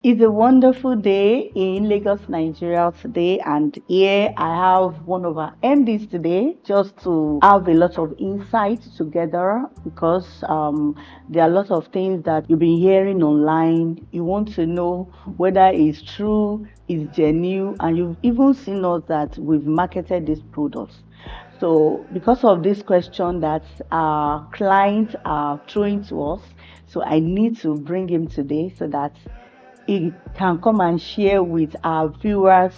It's a wonderful day in Lagos, Nigeria today, and here I have one of our MDs today just to have a lot of insight together because there are a lot of things that you've been hearing online. You want to know whether it's true, it's genuine, and you've even seen us that we've marketed these products. So, because of this question that our clients are throwing to us, so I need to bring him today so that he can come and share with our viewers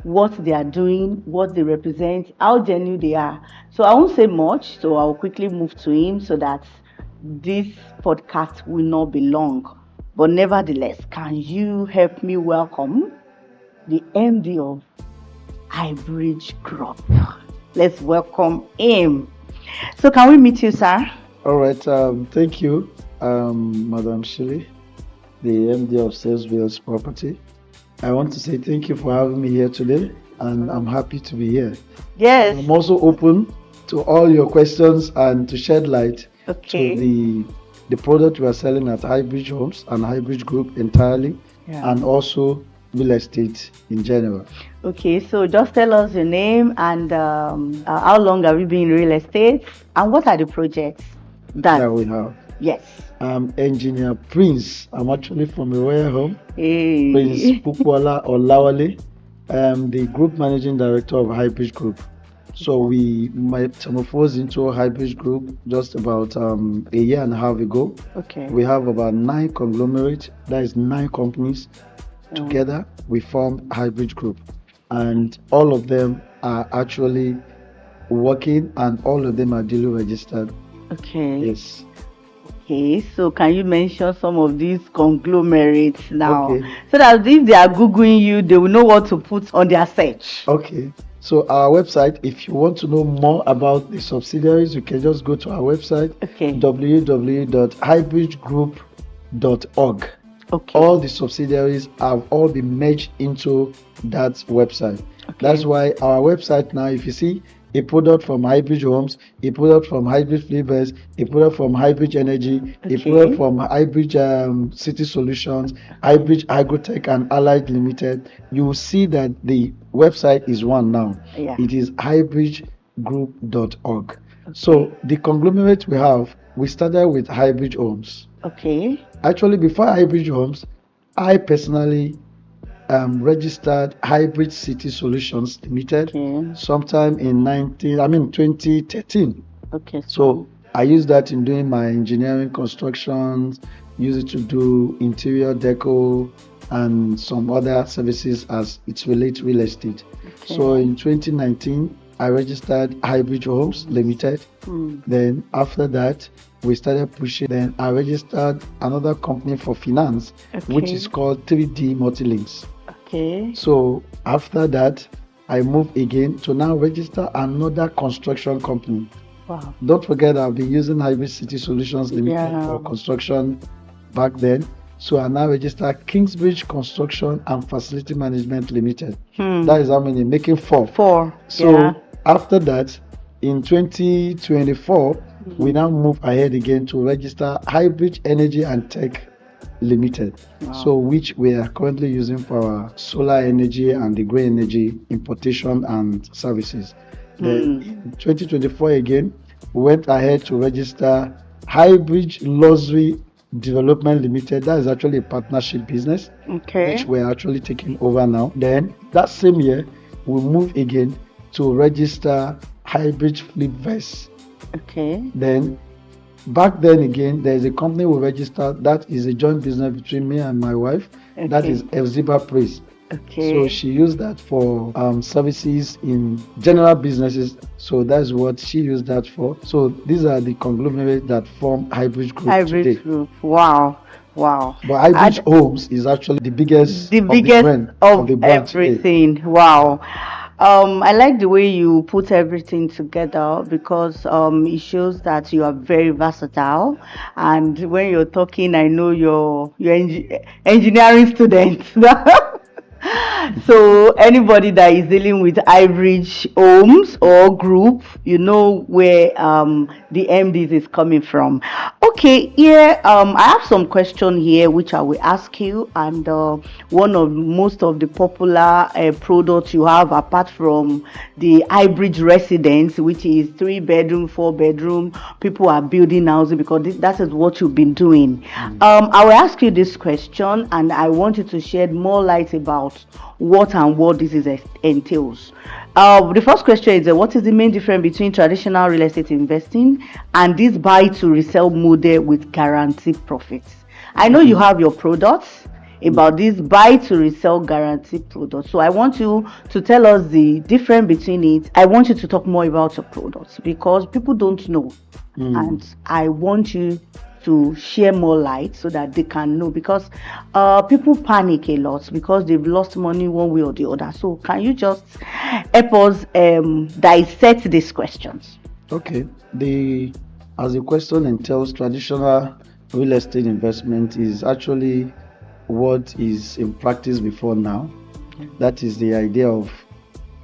what they are doing, what they represent, how genuine they are. So I won't say much, so I'll quickly move to him so that this podcast will not be long. But nevertheless, can you help me welcome the MD of Highbridge Group? Let's welcome him. So can we meet you, sir? All right. Thank you, Madam Shirley, the MD of Salesville's Property. I want to say thank you for having me here today, and I'm happy to be here. Yes. I'm also open to all your questions and to shed light Okay. to the product we are selling at Highbridge Homes and Highbridge Group entirely, Yeah. and also real estate in general. Okay, so just tell us your name and how long have you been in real estate and what are the projects That we have. Yes. I'm Engineer Prince. I'm actually from a royal home. Hey. Prince Pukwala Olawale. I am the Group Managing Director of Highbridge Group. So we metamorphosed into a Highbridge Group just about a year and a half ago. Okay. We have about 9 conglomerates, that is 9 companies. Together we form Highbridge Group, and all of them are actually working and all of them are duly registered. Okay. Yes. Okay, so can you mention some of these conglomerates now? Okay. So that if they are Googling you, they will know what to put on their search. Okay. So our website, if you want to know more about the subsidiaries, you can just go to our website, Okay. www.highbridgegroup.org. Okay. All the subsidiaries have all been merged into that website. Okay. That's why our website now, if you see a product from Highbridge Homes, a product from Highbridge Flavors, a product from Highbridge Energy, Okay. a product from Highbridge City Solutions, Highbridge Agrotech and Allied Limited, you will see that the website is one now. Yeah. It is highbridgegroup.org. So the conglomerate we started with Highbridge Homes. Okay. Actually, before Highbridge Homes, I personally registered Highbridge City Solutions Limited sometime in 2013. Okay. So I used that in doing my engineering constructions, use it to do interior deco and some other services as it relates real estate. Okay. So in 2019, I registered Highbridge Homes Limited. Then after that, we started pushing. Then I registered another company for finance, which is called 3D Multilinks. Okay. So after that, I moved again to now register another construction company. Wow. Don't forget, I've been using Highbridge City Solutions Limited for construction back then. So I now register Kingsbridge Construction and Facility Management Limited. That is how many? Making 4. 4. So after that, in 2024, we now move ahead again to register Highbridge Energy and Tech Limited. So which we are currently using for our solar energy and the green energy importation and services. Then in 2024 again, we went ahead to register Highbridge Luxury Development Limited. That is actually a partnership business, which we're actually taking over now. Then that same year, we move again to register Highbridge Flipverse. Okay. Then back then again, there is a company we registered that is a joint business between me and my wife. That is Elziba Praise. Okay. So she used that for services in general businesses. So that's what she used that for. So these are the conglomerates that form Highbridge Group today. Group. Wow. Wow. But Highbridge Homes is actually the biggest of the brand everything. Today. Wow. I like the way you put everything together because it shows that you are very versatile. And when you're talking, I know you're engineering student. So anybody that is dealing with Highbridge homes or group, you know where the MDs is coming from. Okay, here I have some question here which I will ask you, and one of most of the popular products you have apart from the Highbridge residence, which is 3 bedroom, 4 bedroom, people are building houses because that is what you've been doing. I will ask you this question, and I want you to shed more light about what this is entails. The first question is what is the main difference between traditional real estate investing and this buy to resell model with guaranteed profits? I know you have your products about this buy to resell guaranteed products. So I want you to tell us the difference between it. I want you to talk more about your products because people don't know. And I want you to share more light so that they can know, because people panic a lot because they've lost money one way or the other. So can you just help us dissect these questions? Okay. As the question entails, traditional real estate investment is actually what is in practice before now. That is the idea of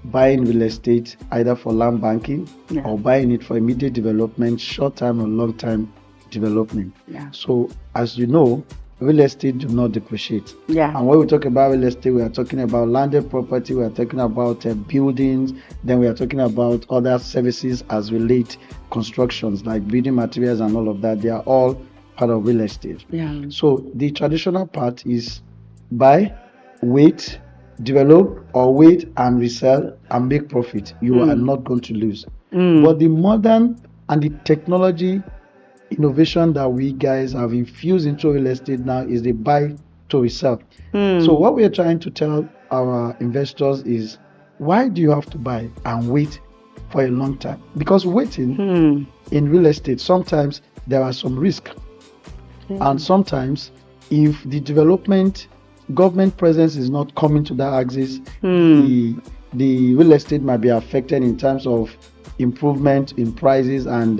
buying real estate either for land banking or buying it for immediate development, short-term or long-term development. So as you know, real estate do not depreciate. And when we talk about real estate, we are talking about landed property, we are talking about buildings, then we are talking about other services as relate constructions like building materials and all of that. They are all part of real estate. So the traditional part is buy, wait, develop, or wait and resell and make profit. You are not going to lose. But the modern and the technology innovation that we guys have infused into real estate now is the buy to resell. So what we are trying to tell our investors is, why do you have to buy and wait for a long time? Because waiting in real estate, sometimes there are some risk. And sometimes if the development government presence is not coming to that axis, the real estate might be affected in terms of improvement in prices and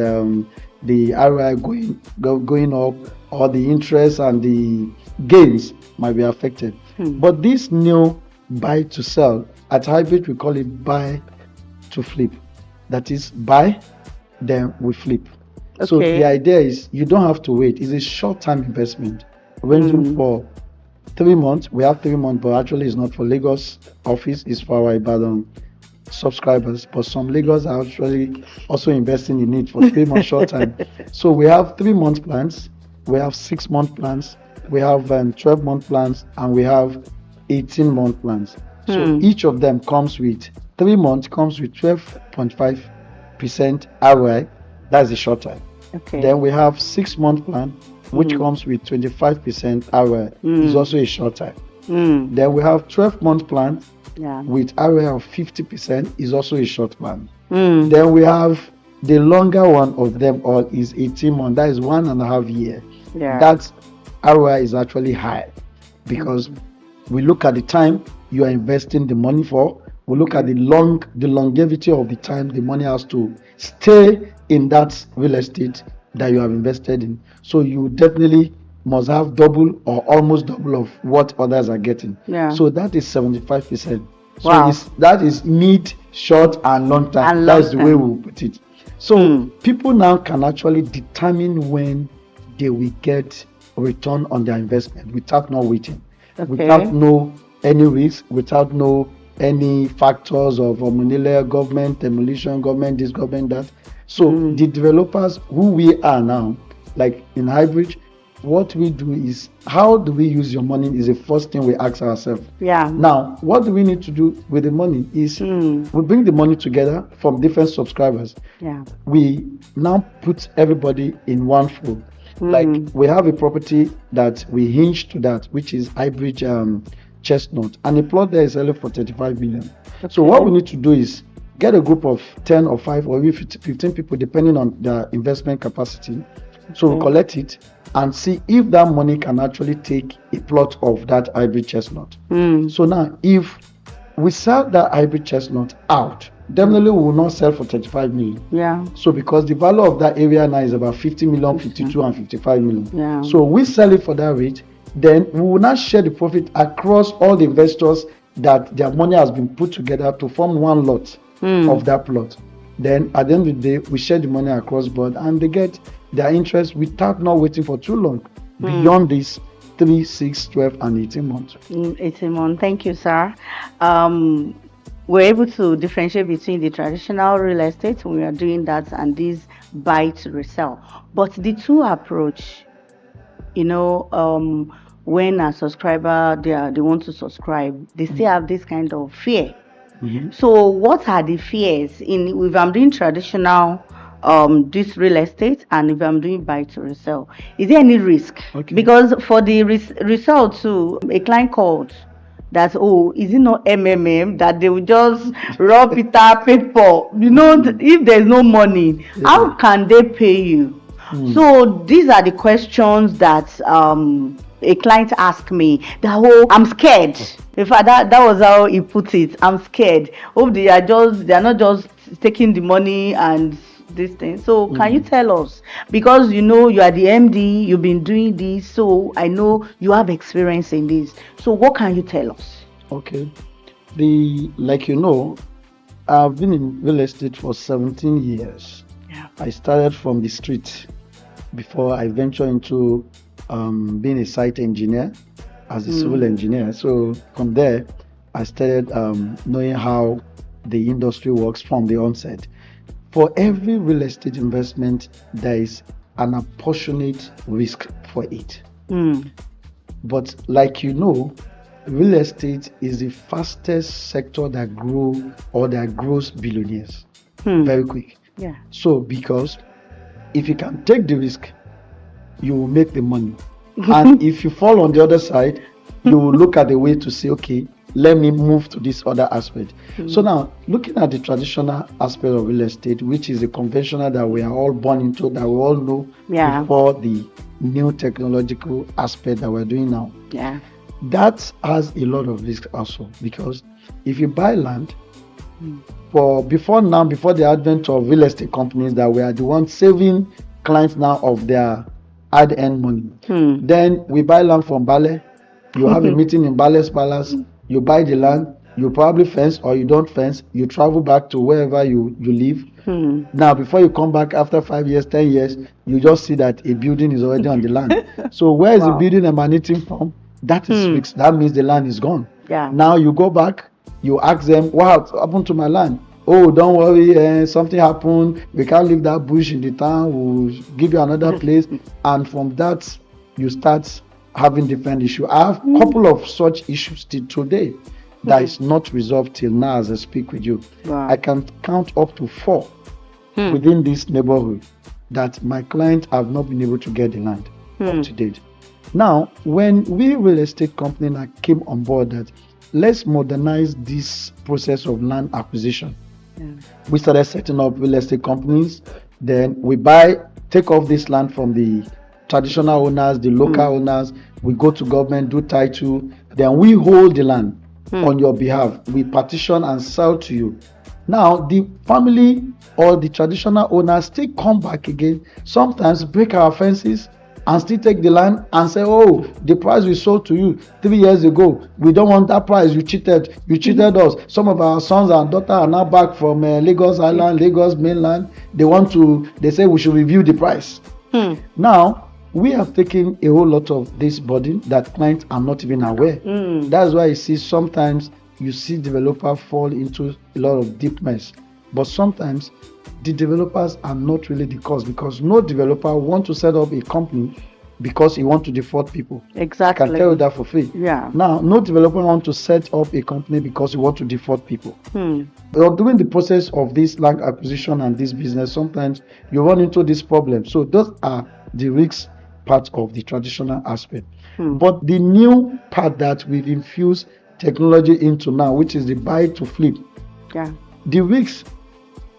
the ROI going up, or the interest and the gains might be affected. But this new buy to sell, at Highbridge we call it buy to flip. That is, buy, then we flip. So the idea is you don't have to wait. It's a short-term investment ranging for 3 months. We have 3 months, but actually it's not for Lagos office, it's for our Ibadan subscribers. But some Lagos are actually also investing in it for 3 months short time. So we have 3 month plans, we have 6 month plans, we have 12-month plans, and we have 18-month plans. So each of them comes with 3 months comes with 12.5% ROI. That's the short time. Then we have 6-month plan, which comes with 25% ROI. It's also a short time. Then we have 12-month plan with ROI of 50%, is also a short plan. Then we have the longer one of them all is 18 months. That is 1.5 years. That ROI is actually high because we look at the time you are investing the money for. We look at the longevity of the time the money has to stay in that real estate that you have invested in. So you definitely must have double or almost double of what others are getting. So that is 75%. So that is mid, short, and long term. That's the way we put it. So people now can actually determine when they will get a return on their investment without not waiting, without no any risk, without no any factors of money, government, demolition, government, this, government, that. So the developers who we are now, like in Highbridge, what we do is, how do we use your money is the first thing we ask ourselves. Now, what do we need to do with the money is we bring the money together from different subscribers. We now put everybody in one fold. Like we have a property that we hinge to that, which is Highbridge Chestnut, and the plot there is selling for 35 million. So what we need to do is get a group of 10 or 5 or even 15 people depending on their investment capacity. So we collect it and see if that money can actually take a plot of that Highbridge Chestnut. So now if we sell that Highbridge Chestnut out, definitely we will not sell for 35 million. So because the value of that area now is about 50 million, 52 and 55 million. So we sell it for that rate, then we will not share the profit across all the investors that their money has been put together to form one lot of that plot. Then at the end of the day, we share the money across board and they get their interest without not waiting for too long beyond this 3, 6, 12, and 18 months. 18 months. Thank you, sir. We're able to differentiate between the traditional real estate when we are doing that and this buy to resell. But the two approach, when a subscriber they want to subscribe, they still have this kind of fear. So what are the fears if I'm doing traditional this real estate and if I'm doing buy to resell? Is there any risk? Okay. Because for the resell too, a client called that, is it not MMM that they will just raw Peter paper? If there's no money, how can they pay you? So these are the questions that a client asked me that, I'm scared. In fact, that was how he put it. I'm scared. They are not just taking the money and this thing. So can you tell us, because you are the MD, you've been doing this, so I know you have experience in this. So what can you tell us? Okay. I've been in real estate for 17 years. Yeah. I started from the street before I ventured into being a site engineer as a civil engineer. So from there, I started knowing how the industry works from the onset. For every real estate investment, there is an apportionate risk for it. But real estate is the fastest sector that grows billionaires very quick. Yeah. So because if you can take the risk, you will make the money. And if you fall on the other side, you will look at the way to say, okay, let me move to this other aspect. So now, looking at the traditional aspect of real estate, which is the conventional that we are all born into, that we all know before the new technological aspect that we're doing now. Yeah. That has a lot of risk also, because if you buy land, before the advent of real estate companies that we are the ones saving clients now of their hard-earned money, then we buy land from Bale. You have a meeting in Bale's Palace, you buy the land, you probably fence or you don't fence, you travel back to wherever you live. Now, before you come back after 5 years, 10 years, you just see that a building is already on the land. So where is the building emanating from? That is fixed. That means the land is gone. Yeah. Now you go back, you ask them, what happened to my land? Oh, don't worry, something happened. We can't leave that bush in the town. We'll give you another place. And from that, you start having different issues. I have a couple of such issues till today that is not resolved till now as I speak with you. Wow. I can count up to 4 within this neighborhood that my clients have not been able to get the land up to date. Now, when we real estate company came on board that let's modernize this process of land acquisition, we started setting up real estate companies. Then we take off this land from the traditional owners, the local owners. We go to government, do title. Then we hold the land on your behalf. We partition and sell to you. Now, the family or the traditional owners still come back again, sometimes break our fences and still take the land and say, oh, the price we sold to you 3 years ago, we don't want that price. You cheated us. Some of our sons and daughters are now back from Lagos Island, Lagos mainland. They say we should review the price. Now, we have taken a whole lot of this burden that clients are not even aware. That's why you see sometimes you see developers fall into a lot of deep mess. But sometimes the developers are not really the cause, because no developer wants to set up a company because he wants to defraud people. Exactly. I can tell you that for free. Yeah. Now, no developer wants to set up a company because he wants to defraud people. During the process of this land acquisition and this business, sometimes you run into this problem. So those are the risks part of the traditional aspect. But the new part that we've infused technology into now, which is the buy to flip, the risks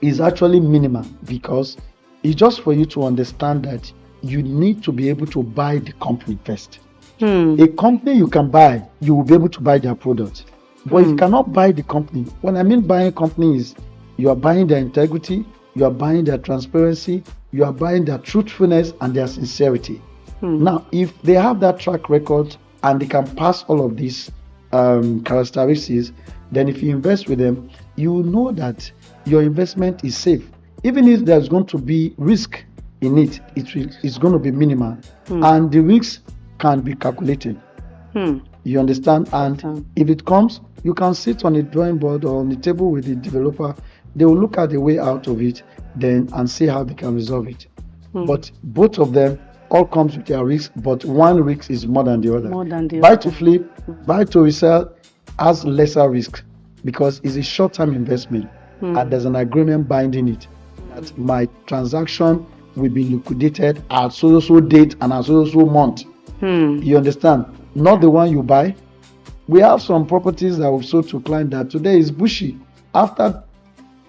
is actually minimal, because it's just for you to understand that you need to be able to buy the company first. A company you can buy, you will be able to buy their product. But if you cannot buy the company, what I mean buying companies, you are buying their integrity, you are buying their transparency, you are buying their truthfulness and their sincerity. Now, if they have that track record and they can pass all of this, characteristics, then if you invest with them, you know that your investment is safe. Even if there's going to be risk in it, it's going to be minimal, and the risks can be calculated. You understand? And if it comes, you can sit on a drawing board or on the table with the developer. They will look at the way out of it then and see how they can resolve it. But both of them all comes with their risk, but one risk is more than the other. Buy to flip, buy to resell has lesser risk because it's a short-term investment and there's an agreement binding it that my transaction will be liquidated at so date and at so month. You understand? Not the one you buy. We have some properties that we've sold to clients that today is bushy. After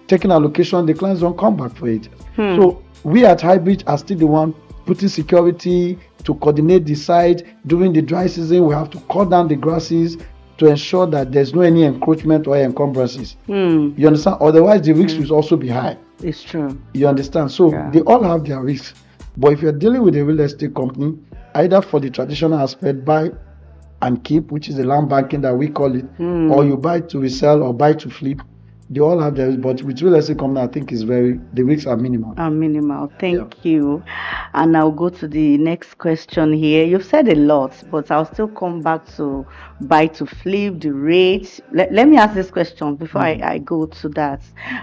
taking allocation, the clients don't come back for it. So we at Highbridge are still the one putting security to coordinate the site. During the dry season, we have to cut down the grasses to ensure that there's no any encroachment or encumbrances. You understand? Otherwise, the risks will also be high. It's true. You understand? So they all have their risks. But if you're dealing with a real estate company, either for the traditional aspect, buy and keep, which is the land banking that we call it, or you buy to resell or buy to flip, they all have their, but with real estate company, I think the risks are minimal. Thank you. And I'll go to the next question here. You've said a lot, but I'll still come back to buy to flip, the rates. Let me ask this question before I go to that.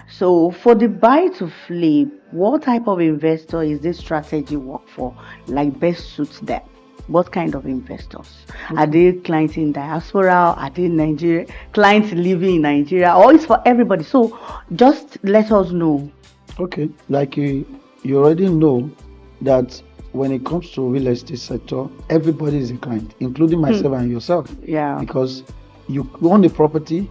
So for the buy to flip, what type of investor is this strategy work for? Like best suits them? What kind of investors? Are they clients in diaspora? Are they Nigerian clients living in Nigeria? Or it's for everybody? So just let us know. Okay, like you already know that when it comes to real estate sector, everybody is a client, including myself and yourself. Yeah. Because you own a property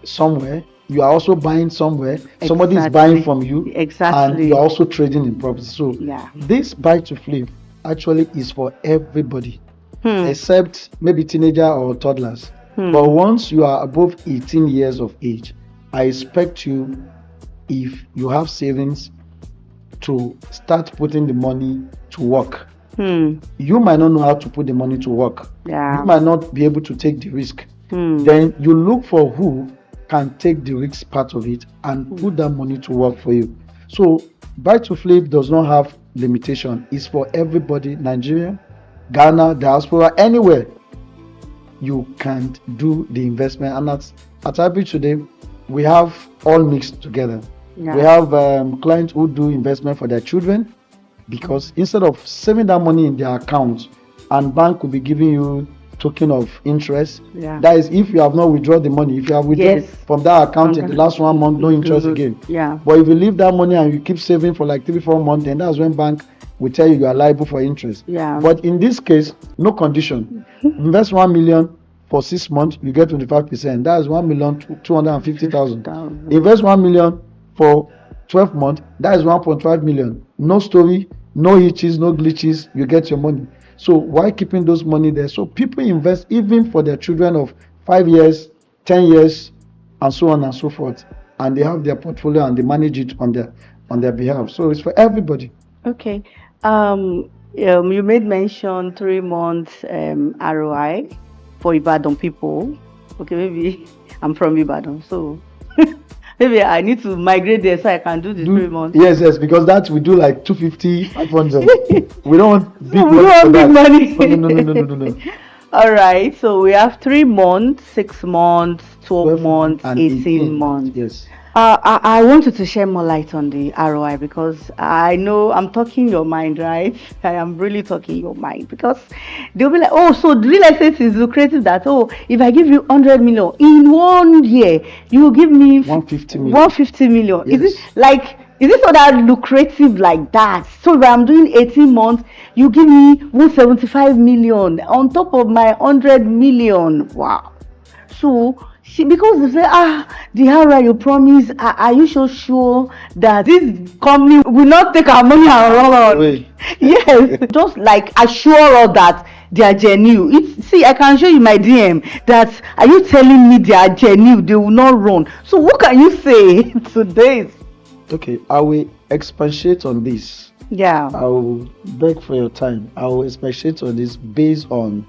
somewhere, you are also buying somewhere. Somebody is buying from you. And you're also trading in property. So this buy to flip actually is for everybody, except maybe teenager or toddlers. But once you are above 18 years of age, I expect you, if you have savings, to start putting the money to work. You might not know how to put the money to work. You might not be able to take the risk. Then you look for who can take the risk part of it and put that money to work for you. So buy to flip does not have limitation. It's for everybody. Nigeria, Ghana, diaspora, anywhere you can do the investment. And at Highbridge today, we have all mixed together. We have clients who do investment for their children, because instead of saving that money in their account, and bank will be giving you token of interest. That is if you have not withdrawn the money. If you have withdrawn from that account in the last 1 month, no interest again. But if you leave that money and you keep saving for like 3-4 months, then that's when bank will tell you are liable for interest. But in this case, no condition. Invest 1 million for 6 months, you get 25%. That is 1,250,000. Invest 1 million for 12 months, that is 1.5 million. No story, no hitches, no glitches, you get your money. So why keeping those money there? So people invest even for their children of 5 years, 10 years, and so on and so forth. And they have their portfolio and they manage it on their behalf. So it's for everybody. Okay. You made mention 3 months ROI for Ibadan people. Okay, maybe I'm from Ibadan, so maybe I need to migrate there so I can do the 3 months. Yes, because that we do like 250, 500. We don't want big money. No. All right, so we have 3 months, 6 months, 12 months, 18 months. Yes. I wanted to share more light on the ROI because I know I'm talking your mind, right? I am really talking your mind, because they'll be like, oh, so the real estate is lucrative that, oh, if I give you 100 million in 1 year, you will give me 150 million. 150 million. Yes. Is it so that lucrative like that? So if I'm doing 18 months, you give me 175 million on top of my 100 million. Wow. So because they say, the ROI you promise, are you so sure that this company will not take our money and run? Yes, just like assure us that they are genuine. See, I can show you my DM that, are you telling me they are genuine, they will not run? So what can you say to this? Okay, I will expatiate on this. Yeah. I will beg for your time. I will expatiate on this based on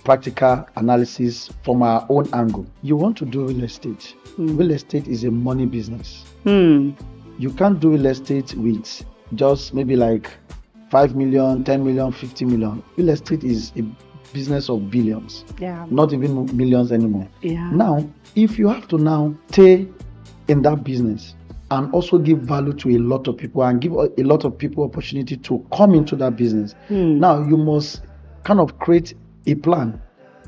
practical analysis from our own angle. You want to do real estate. Real estate is a money business. You can't do real estate with just maybe like 5 million, 10 million, 50 million. Real estate is a business of billions. Yeah. Not even millions anymore. Yeah. Now, if you have to now stay in that business and also give value to a lot of people and give a lot of people opportunity to come into that business, now you must kind of create a plan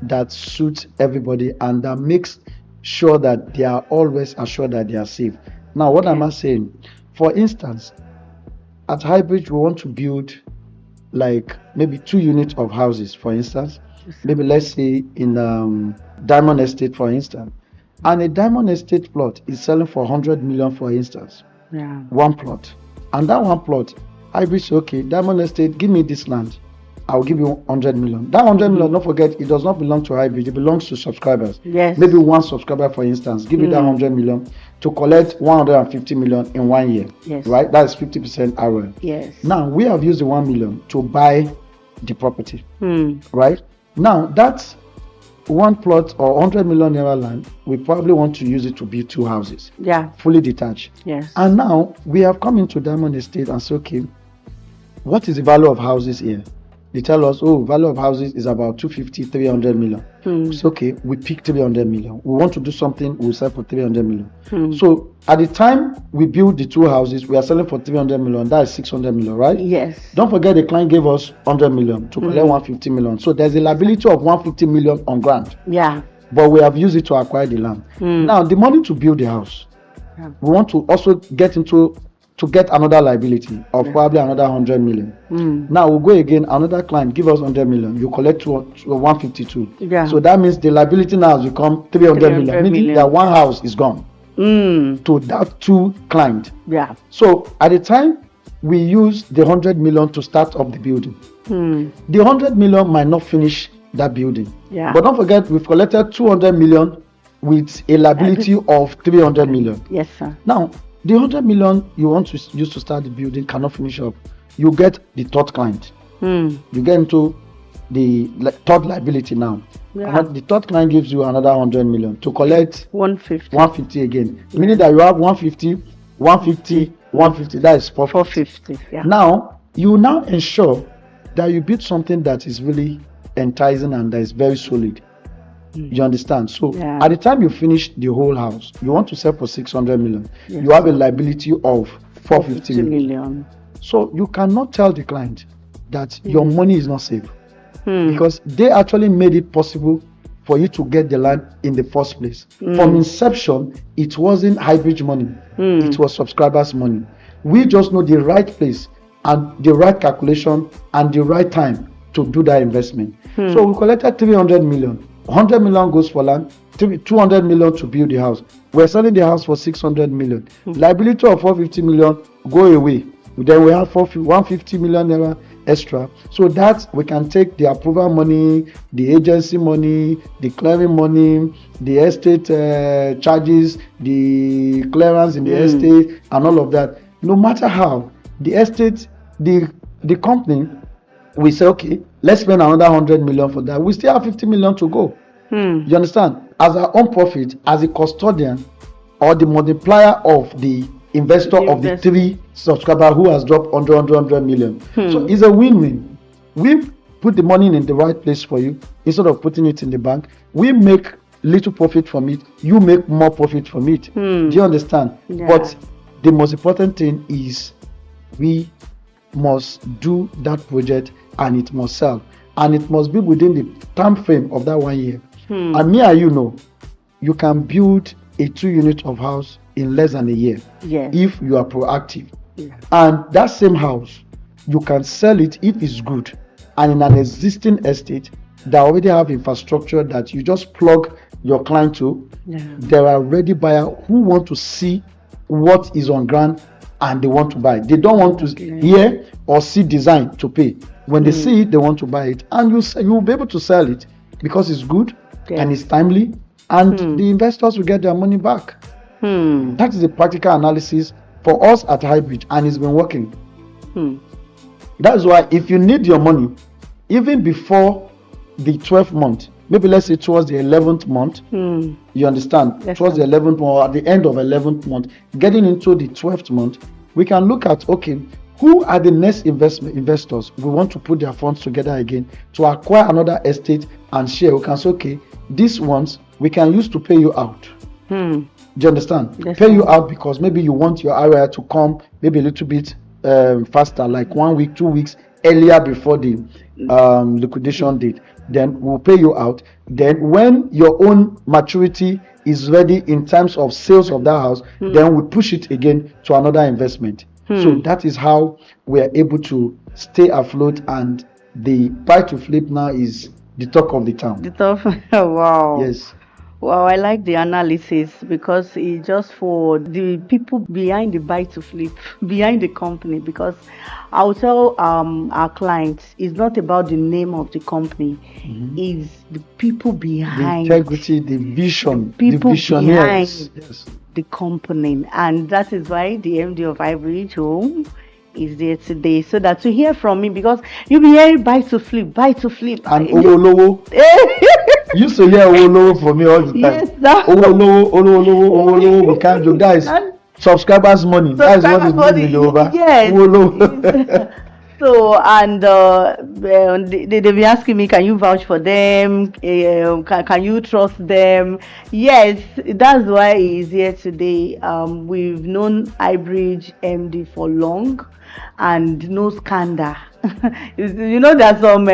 that suits everybody and that makes sure that they are always assured that they are safe. Now, what am I saying? For instance, at Highbridge, we want to build like maybe 2 units of houses, for instance. Maybe let's say in Diamond Estate, for instance. And a Diamond Estate plot is selling for 100 million, for instance. Yeah. One plot. And that one plot, Highbridge say, okay, Diamond Estate, give me this land. I'll give you 100 million. That 100 million, don't forget, it does not belong to Highbridge. It belongs to subscribers. Yes. Maybe one subscriber, for instance, give you that 100 million to collect 150 million in 1 year. Yes. Right? That is 50% ROI. Yes. Now, we have used the 1 million to buy the property. Right? Now, that's one plot or 100 million naira land, we probably want to use it to build 2 houses. Yeah. Fully detached. Yes. And now, we have come into Diamond Estate and said, okay, what is the value of houses here? They tell us, oh, value of houses is about 250, 300 million. It's okay, we pick 300 million. We want to do something, we'll sell for 300 million. So at the time we build the 2 houses, we are selling for 300 million. That is 600 million, right? Yes. Don't forget the client gave us 100 million to collect 150 million. So there's a liability of 150 million on grant. Yeah. But we have used it to acquire the land. Now, the money to build the house, we want to also get another liability of probably another 100 million. Now we'll go again, another client give us 100 million, you collect 152. Yeah. So that means the liability now has become 300 million, meaning that one house is gone to that 2 client. Yeah. So at the time we use the 100 million to start up the building. The 100 million might not finish that building. Yeah. But don't forget, we've collected 200 million with a liability of 300 million. Yes, sir. Now, the 100 million you want to use to start the building cannot finish up. You get the third client. You get into the third liability now. Yeah. And the third client gives you another 100 million to collect 150 again. Meaning that you have 150, 150, 150. That is 450. Yeah. Now, you now ensure that you build something that is really enticing and that is very solid. You understand? So at the time you finish the whole house, you want to sell for 600 million. Yes. You have a liability of 450 million. So you cannot tell the client that your money is not safe because they actually made it possible for you to get the land in the first place. From inception, it wasn't Highbridge money. It was subscribers' money. We just know the right place and the right calculation and the right time to do that investment. So we collected 300 million. 100 million goes for land, 200 million to build the house. We're selling the house for 600 million. Liability of 450 million go away. Then we have 150 million naira extra. So that we can take the approval money, the agency money, the clearing money, the estate charges, the clearance in the estate, and all of that. No matter how, the estate, the company, we say, okay, let's spend another 100 million for that. We still have 50 million to go. You understand? As our own profit, as a custodian or the multiplier of the investor of the 3 subscriber who has dropped 100 million. So it's a win-win. We put the money in the right place for you instead of putting it in the bank. We make little profit from it. You make more profit from it. Do you understand? Yeah. But the most important thing is we must do that project and it must sell, and it must be within the time frame of that 1 year. And me and you know, you can build a 2 unit of house in less than a year if you are proactive. And that same house, you can sell it if it's good and in an existing estate that already have infrastructure that you just plug your client to. There are ready buyers who want to see what is on ground and they want to buy. They don't want to hear or see design to pay. When they see it, they want to buy it, and you will be able to sell it because it's good and it's timely, and the investors will get their money back. That is the practical analysis for us at Highbridge, and it's been working. That's why if you need your money, even before the 12th month, maybe let's say towards the 11th month, you understand? Yes, towards sir. the 11th month or at the end of 11th month, getting into the 12th month, we can look at, okay, who are the next investors we want to put their funds together again to acquire another estate and share. We can say, okay, these ones we can use to pay you out. Do you understand? Yes, pay sir. you out because maybe you want your area to come maybe a little bit faster, like 1 week, 2 weeks earlier before the liquidation date. Then we'll pay you out. Then when your own maturity is ready in terms of sales of that house, then we push it again to another investment. So that is how we are able to stay afloat, and the buy to flip now is the talk of the town. The top. Wow. Yes. Wow, I like the analysis because it's just for the people behind the buy to flip, behind the company. Because I'll tell our clients, it's not about the name of the company, it's the people The behind, integrity, the vision, the people visionaries. behind Yes. the company, and that is why the MD of Highbridge Home is there today, so that to hear from me, because you'll be hearing buy to flip, buy to flip, And Owolowo. You used to hear Owolowo from me all the time. Yes, that- Owolowo, we can't joke. That is subscribers' money. That is what it means in Yoruba. Yes. Owolowo. So, and they've been asking me, can you vouch for them? Can you trust them? Yes, that's why he's here today. We've known Highbridge MD for long, and no scandal. You know, there's some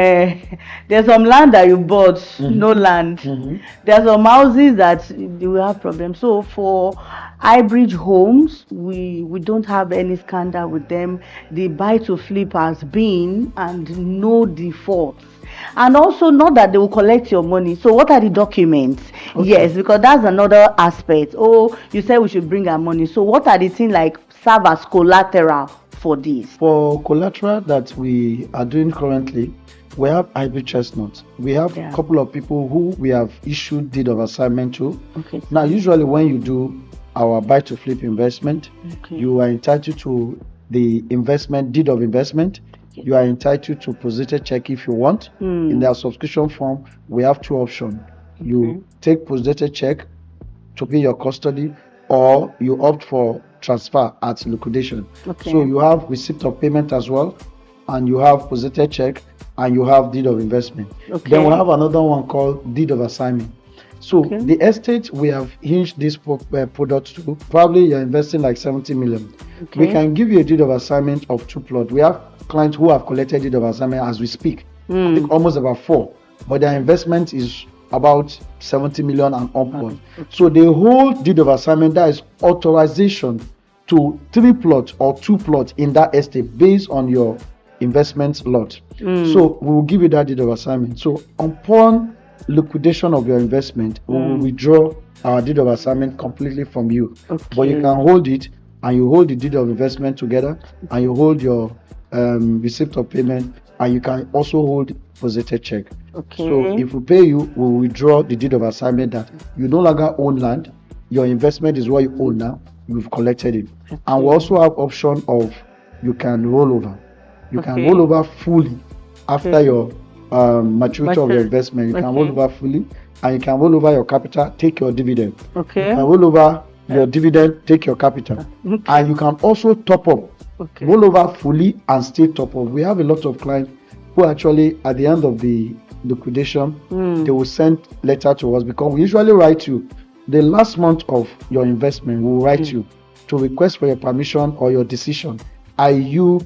land that you bought, no land. There's some houses that you have problems. So for Highbridge Homes, we don't have any scandal with them. The buy to flip has been, and no defaults. And also, not that they will collect your money. So what are the documents? Okay. Yes, because that's another aspect. Oh, you said we should bring our money. So what are the things like serve as collateral for this? For collateral that we are doing currently, we have Highbridge Chestnut. We have a couple of people who we have issued deed of assignment to. Okay. Now, usually when you do our buy to flip investment, Okay. you are entitled to the investment deed of investment. You are entitled to positive check if you want. In their subscription form, we have two options. You take positive check to pay your custody, or you opt for transfer at liquidation. Okay. So you have receipt of payment as well, and you have positive check, and you have deed of investment. Okay. Then we have another one called deed of assignment. So the estate we have hinged this product to, probably you're investing like 70 million. Okay. We can give you a deed of assignment of 2 plots. We have clients who have collected deed of assignment as we speak. I think almost about 4, but their investment is about 70 million and upward. So the whole deed of assignment, that is authorization to 3 plots or 2 plots in that estate based on your investment lot. So we will give you that deed of assignment. So upon liquidation of your investment, we will withdraw our deed of assignment completely from you. But you can hold it, and you hold the deed of investment together, and you hold your receipt of payment, and you can also hold positive check. Okay. So if we pay you, we will withdraw the deed of assignment that you no longer own land. Your investment is what you own now. You've collected it. And we also have option of you can roll over. You can roll over fully after your maturity of your investment. You can roll over fully, and you can roll over your capital, take your dividend. Okay. You can roll over your dividend, take your capital. And you can also top up. Roll over fully and stay top up. We have a lot of clients who actually, at the end of the liquidation, they will send letter to us, because we usually write you the last month of your investment. We will write you to request for your permission or your decision. Are you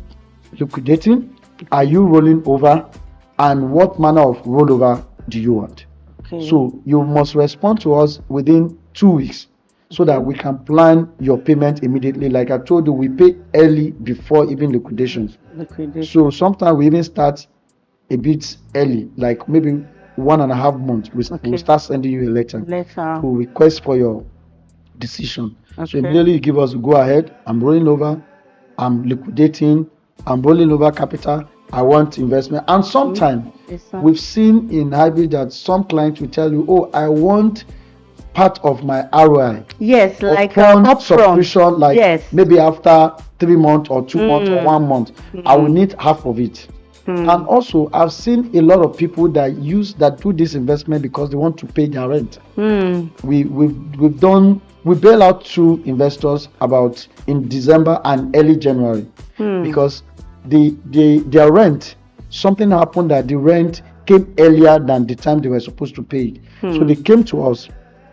liquidating? Are you rolling over? And what manner of rollover do you want? So you must respond to us within 2 weeks, so that we can plan your payment immediately. Like I told you, we pay early before even liquidation. So sometimes we even start a bit early, like maybe 1.5 months. We'll start sending you a letter to request for your decision. So immediately you give us a go ahead. I'm rolling over, I'm liquidating, I'm rolling over capital, I want investment. And sometimes we've seen in Highbridge that some clients will tell you, oh, I want part of my ROI. Yes, like upfront subscription, like yes. maybe after 3 months or 2 months or 1 month, I will need half of it. And also, I've seen a lot of people that do this investment because they want to pay their rent. We bail out 2 investors about in December and early January because their rent, something happened that the rent came earlier than the time they were supposed to pay it. So they came to us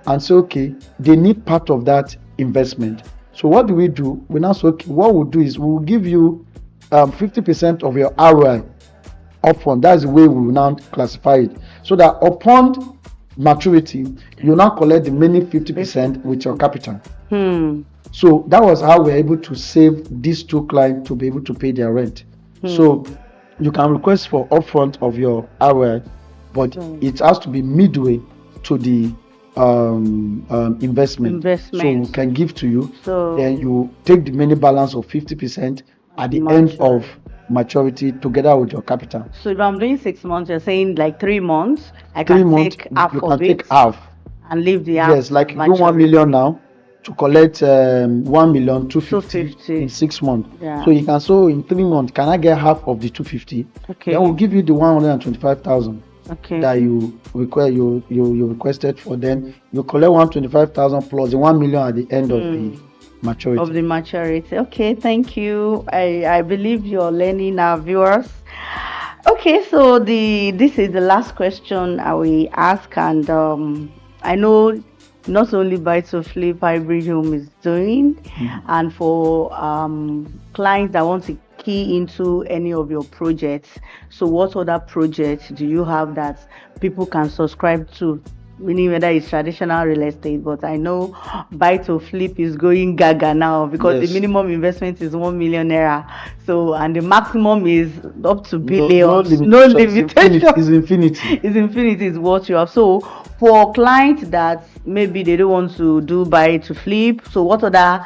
and said, okay, they need part of that investment. So what do? We now say, okay, what we'll do is we'll give you 50% of your ROI upfront. That's the way we will now classify it. So that upon maturity, you now collect the remaining 50% with your capital. So that was how we're able to save these 2 clients to be able to pay their rent. So you can request for upfront of your ROI, but it has to be midway to the investment. So we can give to you. So then you take the remaining balance of 50% at the end of maturity together with your capital. So if I'm doing 6 months, you're saying like 3 months, I can take half of it. Take half and leave the half. Yes, like you do 1 million now to collect 1,250,000 in 6 months. So you can, so in 3 months, can I get half of the 250? Okay. Then we'll give you the 125,000. Okay. That you requested for. Then you collect 125,000 plus the 1 million at the end of the maturity. Okay, thank you. I believe you're learning, our viewers. Okay, so this is the last question I will ask, and I know not only Buy to Flip Highbridge Home is doing, and for clients that want to key into any of your projects. So what other projects do you have that people can subscribe to? Meaning whether it's traditional real estate, but I know Buy to Flip is going gaga now because the minimum investment is 1 million naira. So, and the maximum is up to billions. No limitation. It's infinity. It's infinity is what you have. So for clients that maybe they don't want to do Buy to Flip, so what other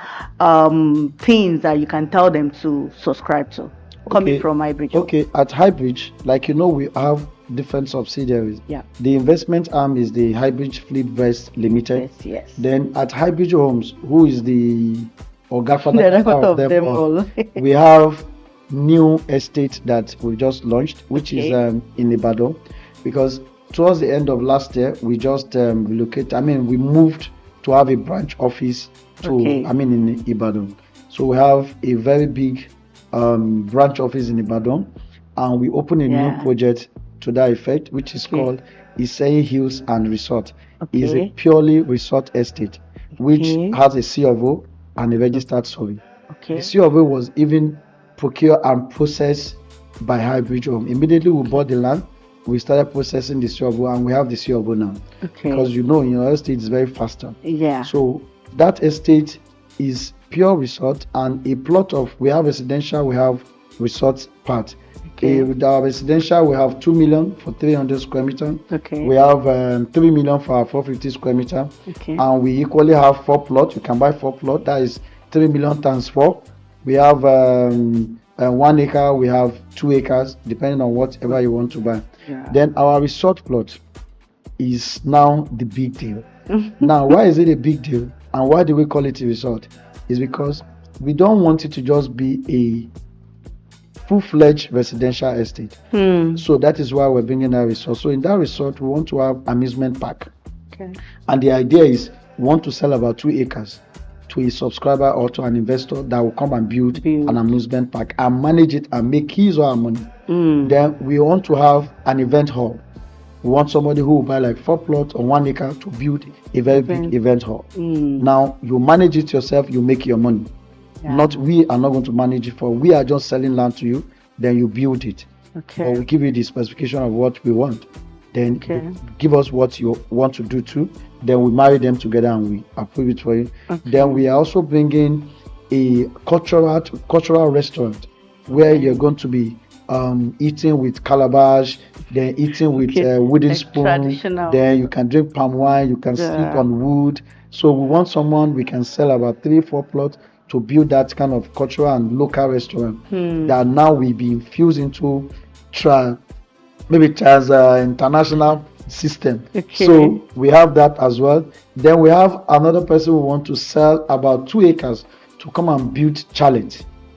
things that you can tell them to subscribe to coming from Highbridge? Okay, at Highbridge, like we have different subsidiaries. The investment arm is the Highbridge Flip Vest Limited. Yes. Then at Highbridge Homes, who is the Director of them all. We have new estate that we just launched, which is in Ibadan, because towards the end of last year we just we moved to have a branch office in Ibadan. So we have a very big branch office in Ibadan, and we opened a new project to that effect, which is called Isei Hills and Resort. It's a purely resort estate, which has a C of O and a registered survey. The C of O was even procured and processed by Highbridge Home. Immediately we bought the land, we started processing the C of O, and we have the C of O now. Because in your estate is very faster. So that estate is pure resort, and a plot of, we have residential, we have resort part. With our residential, we have 2 million for 300 square meter. We have 3 million for our 450 square meter. And we equally have 4 plots. You can buy 4 plots. That is 3 million times 4. We have 1 acre. We have 2 acres, depending on whatever you want to buy. Then our resort plot is now the big deal. Now, why is it a big deal? And why do we call it a resort? It's because we don't want it to just be a full-fledged residential estate. So that is why we're bringing that resort. So in that resort, we want to have amusement park. And the idea is we want to sell about 2 acres to a subscriber or to an investor that will come and build an amusement park and manage it and make his or her money. Then we want to have an event hall. We want somebody who will buy like 4 plots on 1 acre to build a very big event hall. Now you manage it yourself, you make your money. We are not going to manage it we are just selling land to you, then you build it. Or we give you the specification of what we want. Then give us what you want to do too. Then we marry them together and we approve it for you. Then we are also bringing a cultural restaurant where you're going to be eating with calabash, then eating with wooden spoon. Then you can drink palm wine, you can sleep on wood. So we want someone, we can sell about 3-4 plots to build that kind of cultural and local restaurant that now will be infused into international system. So we have that as well. Then we have another person who want to sell about 2 acres to come and build chalet.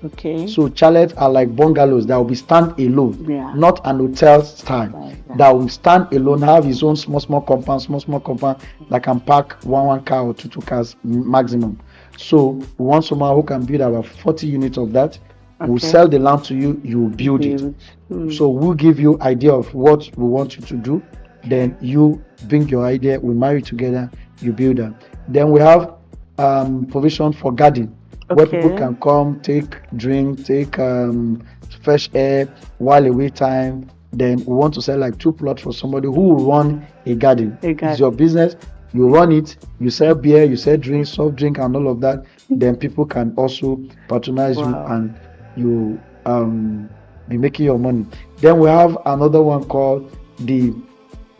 Okay. So chalets are like bungalows that will be stand alone, Yeah. not an hotel style. Right. That will stand alone, have his own small compound that can park one car or two cars maximum. So we want someone who can build about 40 units of that. We'll Okay. sell the land to you, you build it. So we'll give you idea of what we want you to do. Then you bring your idea, we marry together, you build them. Then we have provision for garden, where people can come, take drink, take fresh air while away time. Then we want to sell like 2 plots for somebody who will run a garden. It's your business, you run it, you sell beer, you sell drinks, soft drink, and all of that. Then people can also patronize you, and you be making your money. Then we have another one called the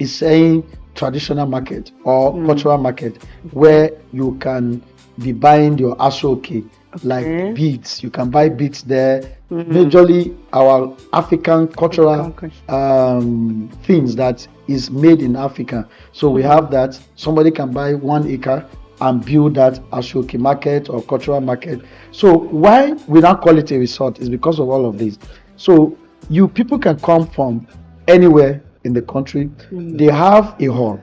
saying traditional market or cultural market, where you can be buying your asoke, like beads. You can buy beads there. Majorly our African cultural things that is made in Africa. So we have that. Somebody can buy 1 acre and build that asoke market or cultural market. So why we now call it a resort is because of all of this. So you people can come from anywhere in the country. They have a hall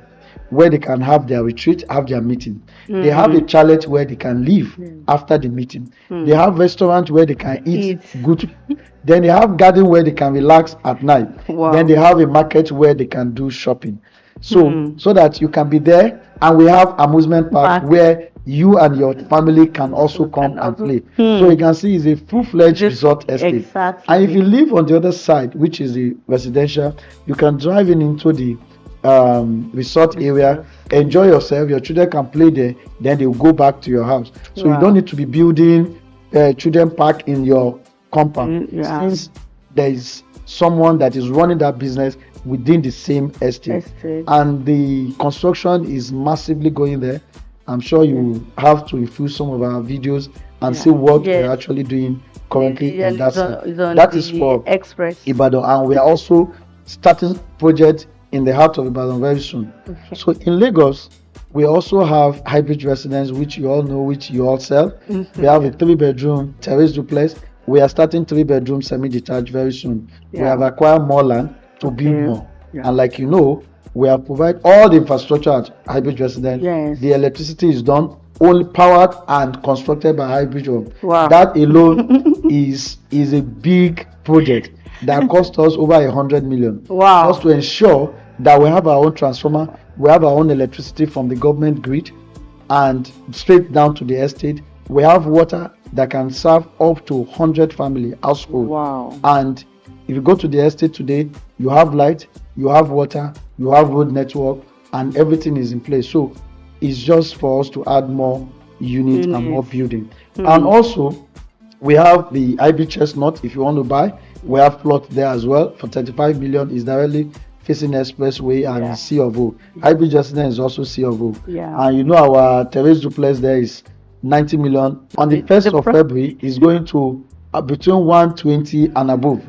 where they can have their retreat, have their meeting. They have a chalet where they can live after the meeting. They have restaurant where they can eat good. Then they have garden where they can relax at night. Then they have a market where they can do shopping. So so that you can be there. And we have amusement park where you and your family can also come and play. So you can see it's a full-fledged resort estate. And if you live on the other side, which is the residential, you can drive into the resort area, enjoy yourself. Your children can play there, then they will go back to your house. So you don't need to be building children park in your compound, since there is someone that is running that business within the same estate. And the construction is massively going there. I'm sure you have to review some of our videos and see what we're actually doing currently in that side. That is for Ibadan, and we are also starting project in the heart of Ibadan very soon. So in Lagos, we also have Highbridge residence, which you all know, which you all sell. We have a 3-bedroom terrace duplex. We are starting 3-bedroom semi-detached very soon. We have acquired more land to build more. And like you know, we have provided all the infrastructure at Highbridge residence. The electricity is done, only powered and constructed by Highbridge Home. That alone is a big project that cost us over 100 million. Just to ensure that we have our own transformer, we have our own electricity from the government grid, and straight down to the estate. We have water that can serve up to 100 family household. And if you go to the estate today, you have light, you have water, you have road network, and everything is in place. So it's just for us to add more units and more building. And also we have the Highbridge Chestnut. If you want to buy, we have plot there as well for 35 million. Is directly facing expressway and C of O. Highbridge Chestnut is also C of O. And you know our terrace duplex there is 90 million. On the 1st of February is going to between 120 and above.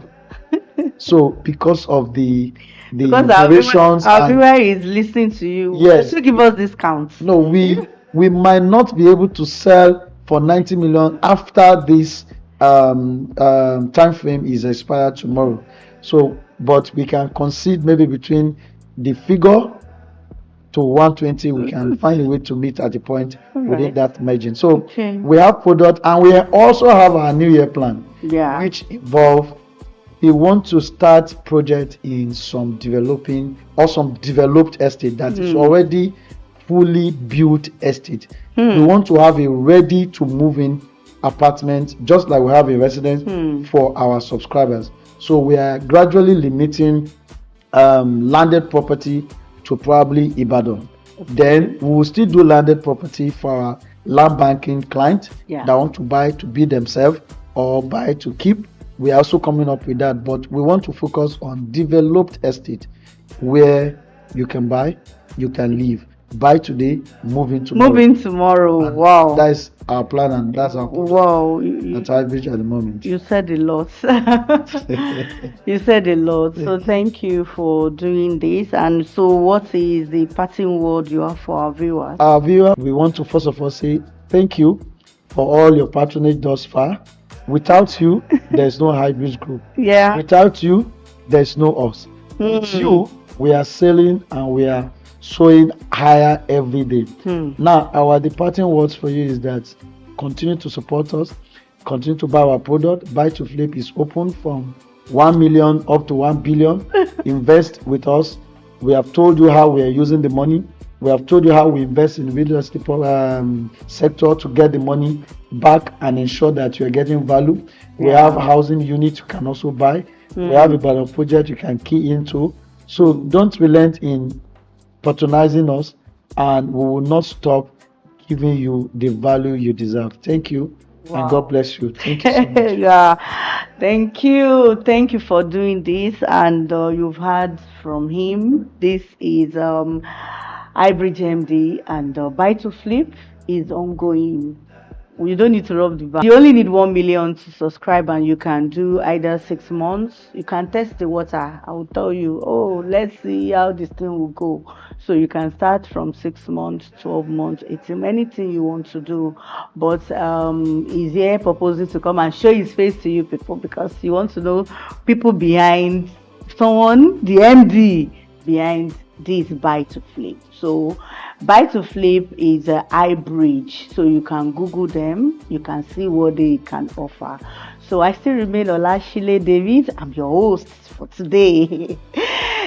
So because of the innovations, our viewer is listening to you. Yes, to give us discounts. No, we might not be able to sell for 90 million after this time frame is expired tomorrow. So, but we can concede maybe between the figure to 120. We can find a way to meet at the point within that margin. So we have product, and we also have our New Year plan, which involve. We want to start project in some developing or some developed estate that is already fully built estate. We want to have a ready to move in apartment, just like we have a residence for our subscribers. So we are gradually limiting landed property to probably Ibadan. Then we will still do landed property for our land banking client that want to buy to build themselves or buy to keep. We are also coming up with that, but we want to focus on developed estate where you can buy, you can live. Buy today, move in tomorrow. Wow. That's our plan, and that's our plan. Wow. That's Highbridge at the moment. You said a lot. You said a lot. So thank you for doing this. And so what is the parting word you have for our viewers? Our viewers, we want to first of all say thank you for all your patronage thus far. Without you, there's no Highbridge Group. Yeah. Without you, there's no us. With you, we are sailing and we are soaring higher every day. Now, our departing words for you is that continue to support us, continue to buy our product. Buy to Flip is open from 1 million up to 1 billion. Invest with us. We have told you how we are using the money. We have told you how we invest in the real estate sector to get the money back and ensure that you are getting value. We have housing units you can also buy. We have a banner project you can key into. So don't relent in patronizing us, and we will not stop giving you the value you deserve. Thank you. And God bless you. Thank you so much. Yeah, thank you. Thank you for doing this. And you've heard from him. This is Highbridge MD, and Buy to Flip is ongoing. You don't need to rub the bank. You only need 1 million to subscribe, and you can do either 6 months. You can test the water. I will tell you, oh, let's see how this thing will go. So you can start from 6 months, 12 months, 18, anything you want to do. But he's here proposing to come and show his face to you people, because he wants to know people behind someone, the MD behind this Buy to Flip. So Buy to Flip is a Highbridge, so you can Google them, you can see what they can offer. So I still remain Olashile David. I'm your host for today.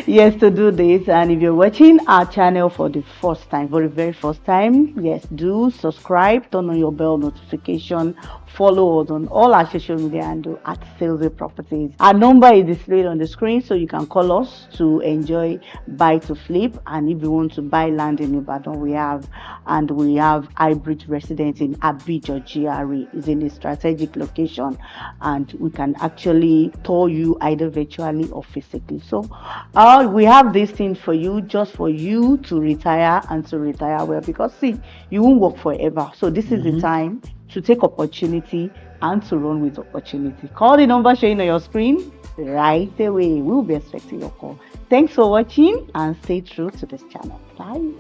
Yes, to do this. And if you're watching our channel for the first time, for the very first time, yes, do subscribe, turn on your bell notification, follow us on all our social media handle at Sales Properties. Our number is displayed on the screen, so you can call us to enjoy Buy to Flip. And if you want to buy land in Ibadan, we have Highbridge residents in Abidjan GRA. It's in a strategic location, and we can actually tour you either virtually or physically. So we have this thing for you, just for you to retire, and to retire well, because see, you won't work forever. So this is the time to take opportunity and to run with opportunity. Call the number showing on your screen right away. We'll be expecting your call. Thanks for watching, and stay true to this channel. Bye.